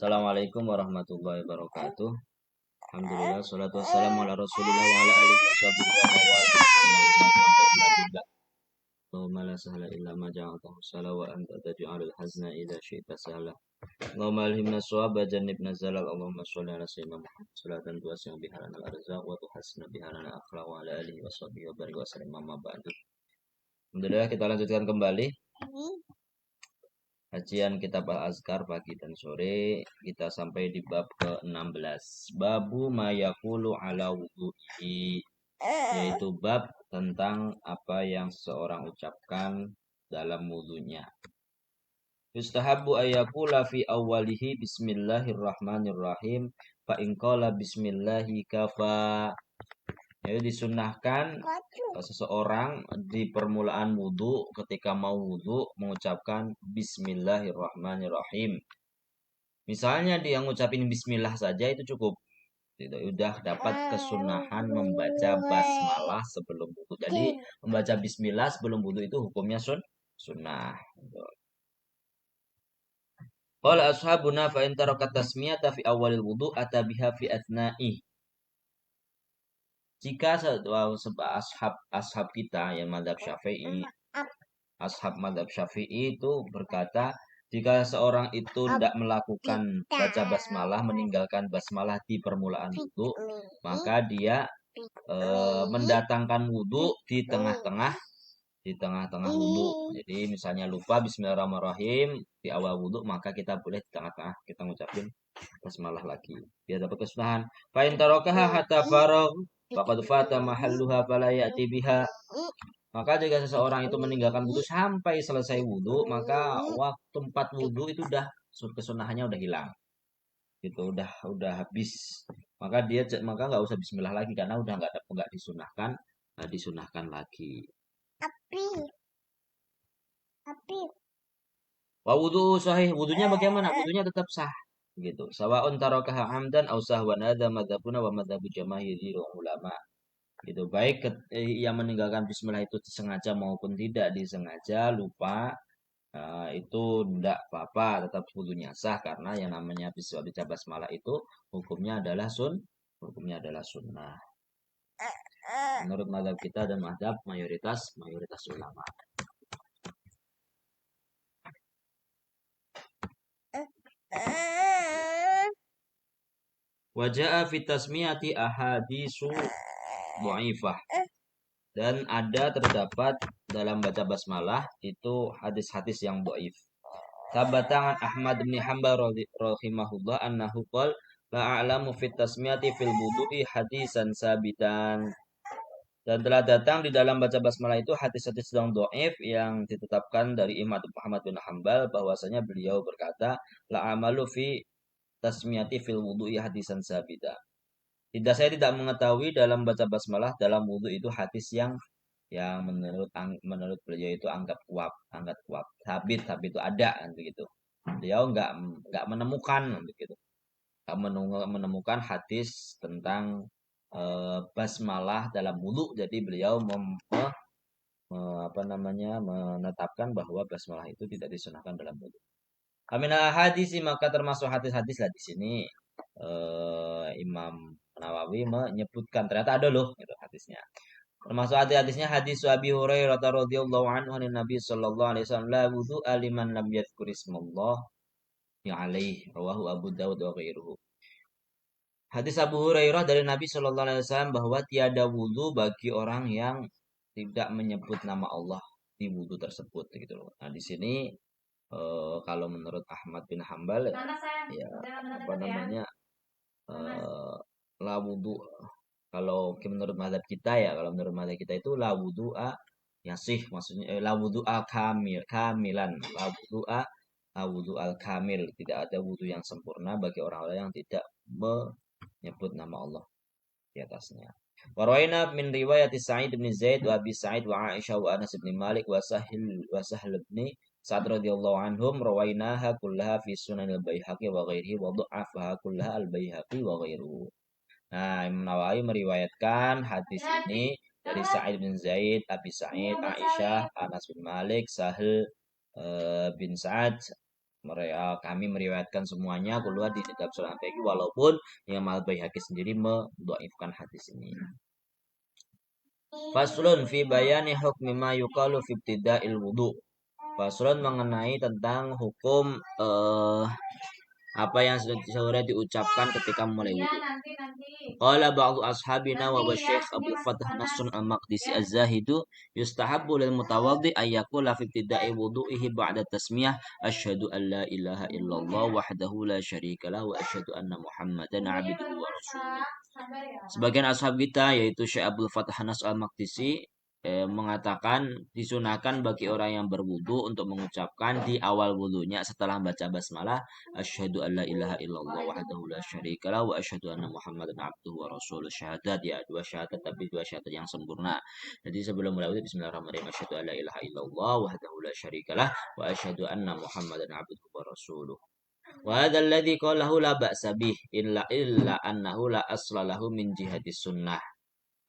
Assalamualaikum warahmatullahi wabarakatuh. Alhamdulillah, salatu wassalamu ala rasulillah wa ala alihi wa sahbihi wa mawala. Allahumma la sahla illa ma ja'altahu sahla wa anta taj'alul hazna idza syi'ta sahla. Allahumma alhimna shawaba jannibna zalal. Allahumma sholli ala sayyidina Muhammad salatan tuwasi'u biha lana al-arzaq wa tuhassinu biha lana akhlaq wa ala alihi wa sahbihi wa barik wa sallim amma ba'du. Alhamdulillah, kita lanjutkan kembali kajian kitab Al-Azkar pagi dan sore. Kita sampai di bab ke-16. Babu mayakulu ala wudu'i, yaitu bab tentang apa yang seseorang ucapkan dalam wudunya. Yustahabu ayakula fi awalihi bismillahirrahmanirrahim fa in qala bismillahi kafa. Jadi disunahkan seseorang di permulaan wudhu ketika mau wudhu mengucapkan bismillahirrahmanirrahim. Misalnya dia ngucapin bismillah saja itu cukup. Itu udah dapat kesunahan membaca basmalah sebelum wudhu. Jadi membaca bismillah sebelum wudhu itu hukumnya sunnah. Qala ashabuna fa in taraka tasmiyata fi awalil wudhu atabiha fi athna'i. Jika ashab kita yang madhab syafi'i, ashab madhab syafi'i itu berkata, jika seorang itu tidak melakukan baca basmalah, meninggalkan basmalah di permulaan wudhu, maka dia mendatangkan wudhu di tengah-tengah wudhu. Jadi misalnya lupa bismillahirrahmanirrahim di awal wudhu, maka kita boleh di tengah-tengah kita ngucapin basmalah lagi. Biar dapat kesunahan. Fa in tarakaha hatta faragh faqad fata mahalluha fala ya'ti biha. Maka jika seseorang itu meninggalkan wudhu sampai selesai wudhu, maka waktu tempat wudhu itu udah kesunahannya udah hilang. Itu udah habis. Maka nggak usah bismillah lagi karena udah nggak disunahkan lagi. Wa wudhu sahih, wudhunya bagaimana? Wudhunya tetap sah. Gitu. Sawa'un tarakaha amdan aw sahwan, hadza madzhabuna wa madzhabu jamaahiril ulama. Gitu. Baik yang meninggalkan bismillah itu disengaja maupun tidak disengaja, lupa, itu tidak apa-apa, tetap wudhunya sah karena yang namanya baca basmalah itu hukumnya adalah sunnah. Menurut mazhab kita dan mazhab mayoritas ulama. Waja'a fi tasmiyati ahadisu dhaifah. Dan terdapat dalam baca basmalah itu hadis-hadis yang dhaif. Tabatangan Ahmad bin Hanbal rahimahullah annahu qala la a'lamu fi tasmiyati fil wudu'i hadisan sabitan. Dan telah datang di dalam baca basmalah itu hadis-hadis yang dhaif yang ditetapkan dari Imam Ahmad bin Hanbal bahwasanya beliau berkata la amalu fi tasmiyati fil wudu'i hadisan sabita. Saya tidak mengetahui dalam baca basmalah dalam wudhu itu hadis yang menurut beliau itu angkat kuat, sabit itu ada gitu. Beliau nggak menemukan gitu. Nggak menemukan hadis tentang basmalah dalam wudhu. Jadi beliau menetapkan bahwa basmalah itu tidak disunahkan dalam wudhu. Kamina hadis, maka termasuk hadis-hadis lah di sini. Imam Nawawi menyebutkan ternyata ada loh itu hadisnya. Termasuk hadisnya hadis Abi Hurairah radhiyallahu anhu an Nabi sallallahu alaihi wasallam la wudu aliman lam yadhkur ismallah ya alaihi rawahu Abu Dawud wa ghairuhu. Hadis Abu Hurairah dari Nabi sallallahu alaihi wasallam bahwa tiada wudu bagi orang yang tidak menyebut nama Allah di wudu tersebut gitu loh. Nah, di sini kalau menurut Ahmad bin Hanbal ya apa namanya la wudu, kalau menurut mazhab kita itu la wudu'a yasih, maksudnya la wudu'a kamilan, la wudu'al kamil, tidak ada wudu yang sempurna bagi orang-orang yang tidak menyebut nama Allah di atasnya. Waraina min riwayat Sa'id bin Zaid wa Abi Sa'id wa Aisyah wa Anas bin Malik wa Sahl bin Sa'ad radhiyallahu anhum rawainaha kullaha fi Sunan al-Baihaqi wa ghairihi wa dha'afaha kullaha al-Baihaqi wa ghairuhu. Nah, Imam Nawawi meriwayatkan hadis ini dari Sa'id bin Zaid, Abi Sa'id, Aisyah, Anas bin Malik, Sahl bin Sa'ad Kami meriwayatkan semuanya keluar di kitab Sunan Baqi, walaupun Imam Al-Baihaqi sendiri mendhaifkan hadis ini. Faslun fi bayani hukmi ma yuqalu fi ibtida'il wudu. Faslun mengenai tentang hukum apa yang sudah diucapkan ketika mulai wudu. Qala ba'du ashabina wa Syekh Abdul Fattah Nasrun al-Maqdisi az-Zahidu yustahabbu lil mutawaddi ay yaqula fi ibtida'i wudu'ihi ba'da tasmiyah asyhadu an la ilaha illallah wahdahu la syarika lah wa asyhadu anna Muhammadan 'abduhu wa rasuluh. Sebagian ashab kita yaitu Syekh Abdul Fattah Nasrun al-Maqdisi mengatakan disunahkan bagi orang yang berwudu untuk mengucapkan di awal wudunya setelah baca basmalah asyhadu alla ilaha illallah wahdahu la syarika lah wa asyhadu anna Muhammadan abduhu wa rasuluh. Syahadat ya, dua syahadat tapi dua syahadat yang sempurna. Jadi sebelum mulai wudu bismillahirrahmanirrahim asyhadu alla ilaha illallah wahdahu la syarika lah wa asyhadu anna Muhammadan abduhu wa rasuluh. Wa hadzal ladzi qalahu la ba'sa bih illa annahu la asla lahu min jihati sunnah.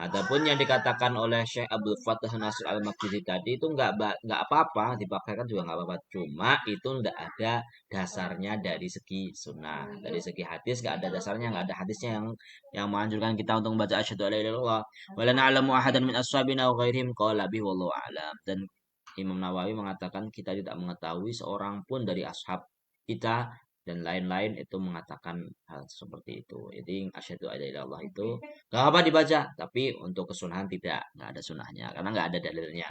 Adapun yang dikatakan oleh Syekh Abdul Fattah Nasr al-Maqdisi tadi itu enggak apa-apa, dipakaikan juga enggak apa-apa. Cuma itu enggak ada dasarnya dari segi sunnah, dari segi hadis enggak ada dasarnya, enggak ada hadisnya yang menganjurkan kita untuk membaca asyhadu alla ilaha illallah wa la na'lamu ahadan min ashabina wa ghairihim qala bi wallahu a'lam. Dan Imam Nawawi mengatakan kita tidak mengetahui seorang pun dari ashab kita dan lain-lain itu mengatakan hal seperti itu. Jadi asyhadu alla ilaha illallah itu gak apa dibaca, tapi untuk kesunahan tidak, nggak ada sunahnya karena nggak ada dalilnya.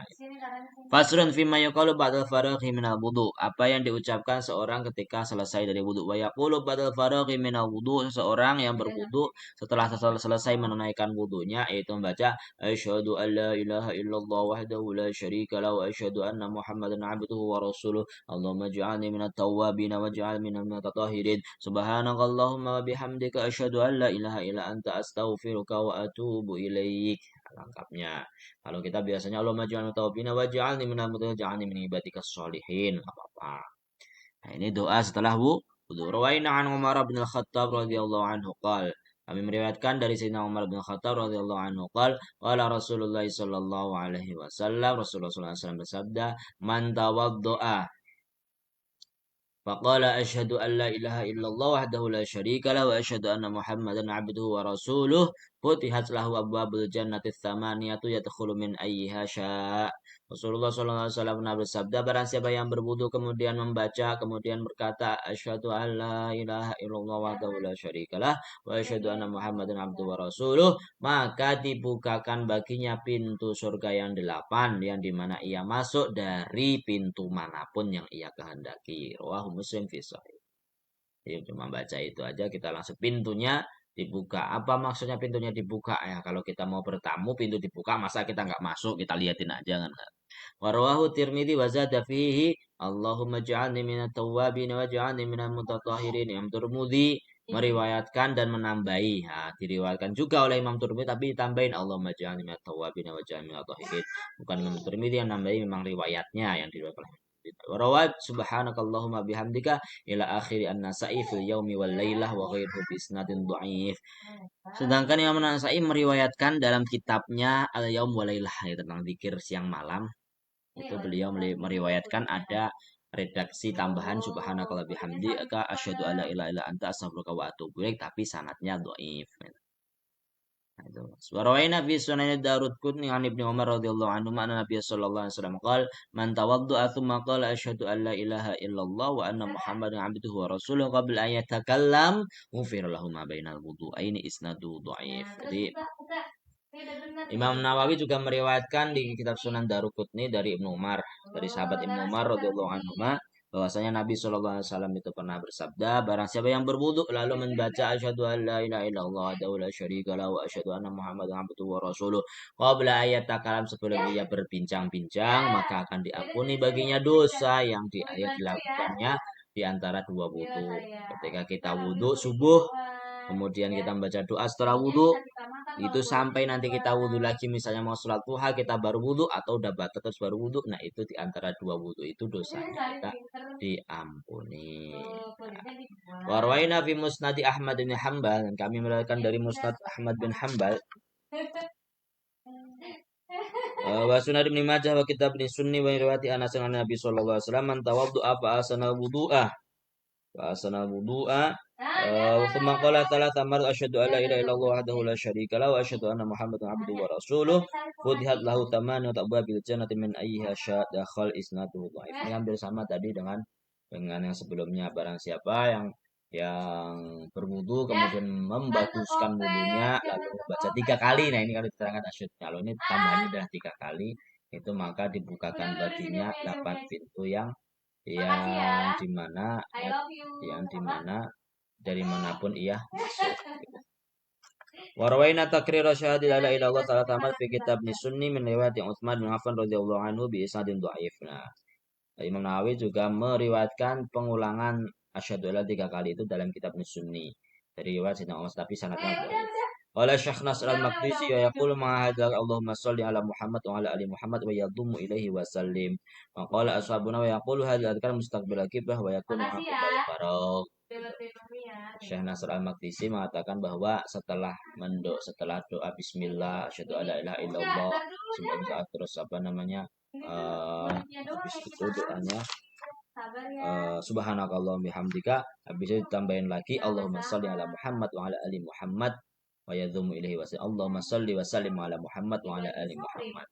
Fasrun fi ma yuqalu ba'dal faraghi minal wudu. Apa yang diucapkan seorang ketika selesai dari wudu. Wa yaqulu ba'dal faraghi minal wudu, seseorang yang berwudu setelah selesai menunaikan wudunya yaitu membaca asyhadu alla ilaha illallah wahdahu la syarika lahu wa asyhadu anna Muhammadan 'abduhu wa rasuluh. Allahumma ij'alni minat tawwabin waj'al minal mutatahhirin. Subhanakallahumma wa bihamdika asyhadu an la ilaha illa anta astaghfiruka wa atubu ilaik. Lengkapnya. Kalau kita biasanya Allahumma ij'alni tawwabin waj'alni minal mutatahhirin min ibadikas sholihin, apa-apa. Nah, ini doa setelah wudu. Rawaina an Umar bin Al-Khattab radhiyallahu anhu qala, kami meriwayatkan dari Sayyidina Umar bin Khattab radhiyallahu anhu qala Rasulullah sallallahu alaihi wasallam, Rasulullah sallallahu alaihi wasallam bersabda, man tawaddoa faqala asyhadu an la ilaha illallah wahdahu la syarika lahu wa asyhadu anna Muhammadan 'abduhu wa rasuluh futihat lahu abwabul jannati tsamaniyatu yadkhulu min ayyiha syaa. Rasulullah SAW pernah bersabda, barang siapa yang berwudu kemudian membaca kemudian berkata asyhadu an la ilaha illallah wahdahu la syarikalah wa asyhadu anna Muhammadan 'abduhu wa rasuluh, maka dibukakan baginya pintu surga yang 8 yang dimana ia masuk dari pintu manapun yang ia kehendaki. Rawahu Muslim fi sahih. Jadi cuma baca itu aja kita langsung pintunya dibuka. Apa maksudnya pintunya dibuka? Ya kalau kita mau bertamu pintu dibuka, masa kita nggak masuk, kita liatin aja kan. Warawahu Tirmidzi wa zada fihi Allahumma ja'alni minat tawwabin wa ja'alni minal mutatahhirin. Imam Tirmidzi meriwayatkan dan menambahi. Nah, diriwayatkan juga oleh Imam Tirmidzi tapi ditambahin Allahumma ja'alni minat tawwabin wa ja'alni minal mutatahhirin. Bukan Imam Tirmidzi yang nambahi, memang riwayatnya yang diriwayatkan oleh Warawat subhanakallahumma bihamdika ila akhiri an-nasa'i fil yaumi wal lailah wa ghairuhu bi isnadin dhaif. Sedangkan Imam Nasa'i meriwayatkan dalam kitabnya Al-Yaum wal Lailah tentang zikir siang malam, itu beliau meriwayatkan ada redaksi tambahan subhanakallah bihamdika asyhadu alla ilaha illa anta astaghfiruka wa atubu ilaik, tapi sanadnya dhaif. Warawaina fi sunan Daruqutni an Ibnu Umar radhiyallahu anhu anna Nabiy sallallahu alaihi wasallam qala man tawadda'a thumma qala asyhadu an la ilaha illallah wa anna Muhammadan 'abduhu wa rasuluhu qabla an yatakallam ghufira lahu ma bainal wudu'aini isnadu dhaif. Jadi Imam Nawawi juga meriwayatkan di kitab Sunan Daruqutni dari Ibnu Umar, dari sahabat Ibnu Umar radhiyallahu anhu bahwasanya Nabi Shallallahu alaihi wasallam itu pernah bersabda, barang siapa yang berwudu lalu membaca asyhadu an la ilaha illallah wa la syarika lahu wa asyhadu anna Muhammadan abduhu wa rasuluh qabla ayat takalam, sebelum ia berbincang-bincang, maka akan diampuni baginya dosa yang dilakukannya di antara dua wudu. Ketika kita wudu subuh, kemudian kita membaca doa setelah wudu, itu sampai nanti kita wudu lagi, misalnya mau sholat duha kita baru wudu atau udah terus baru wudu, nah itu di antara dua wudu itu dosanya kita diampuni. Warwaina fi musnadi Ahmad bin Hanbal, dan kami meriwayatkan dari musnad Ahmad bin Hanbal wa sunan Ibnu Majah wa kitab Ibnu Sunni wa riwayat Anas an Nabi sallallahu alaihi wasallam man tawaddu'a fa asana wudu'ah wa asana wudu'a thumma qala thalatha marrat asyhadu an la ilaha illallah wahdahu la syarika lahu wa asyhadu anna muhammadan abduhu wa rasuluh futihat lahu tamaniyat abwabil jannati min ayyiha syaa dakhal isnaduhu dhaif. Ini hampir sama tadi dengan yang sebelumnya. Barang siapa yang berwudu kemudian membaguskan wudunya lalu membaca 3 kali, nah ini kalau diterangkan asyhadu, kalau ini tambahnya adalah 3 kali, itu maka dibukakan baginya 8 pintu yang dimana dari manapun ia masuk. Warwaina takrir syahadi la ilaha illallah ta'ala tamat fi kitab Sunni min riwayat Utsman bin Affan radhiyallahu anhu bi isnadin dhaif. Nah, Imam Nawawi juga meriwayatkan pengulangan asyhadu alla 3 kali itu dalam kitab Sunni dari riwayat Sayyidina Umar, tapi sanadnya dhaif. Qala Syekh Nasr al-Maqdisi wa yaqulu ma hadza Allahumma shalli ala Muhammad wa ala ali Muhammad wa yadhummu ilaihi wa sallim. Wa qala ashabuna wa yaqulu hadza adkar mustaqbil qiblah wa yakunu aqibal faragh. Syekh Nasr al-Maqdisi mengatakan bahwa setelah doa bismillah asyhadu alla ilaha illallah sebelum saat terus habis itu doanya subhanakallah bihamdika, habis itu ditambahin lagi Allahumma shalli ala Muhammad wa ala ali Muhammad wa yadhumu ilaihi wa sallam. Allahumma shalli wa sallim ala Muhammad wa ala ali Muhammad.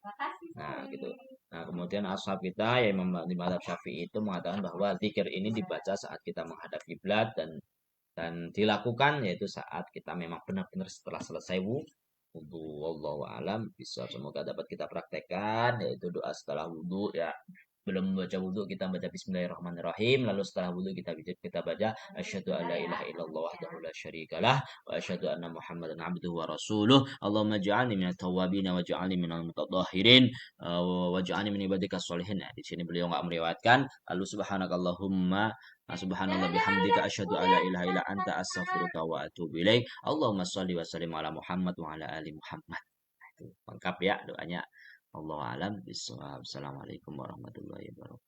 Nah, gitu. Nah, kemudian ashab kita yang di mazhab Syafi'i itu mengatakan bahwa zikir ini dibaca saat kita menghadap kiblat dan dilakukan yaitu saat kita memang benar-benar setelah selesai wudu. Wallahu alam bisa, semoga dapat kita praktekkan yaitu doa setelah wudu ya. Belum membaca wudu kita baca bismillahirrahmanirrahim, lalu setelah wudu kita baca asyhadu alla ilaha illallah wahdahu la syarikalah wa asyhadu anna muhammadan abduhu wa rasuluh. Allahumma ij'alni minat tawwabin wa ij'alni minal mutatahhirin wa ij'alni min ibadikas sholihin. Nah, di sini beliau enggak meriwayatkan. Lalu subhanakallahumma subhanallah bihamdika asyhadu alla ilaha illa anta astaghfiruka wa atubu ilaik. Allahumma shalli wa sallim ala Muhammad wa ala ali Muhammad. Itu lengkap ya doanya. Allahu a'lam bishawab. Assalamualaikum warahmatullahi wabarakatuh.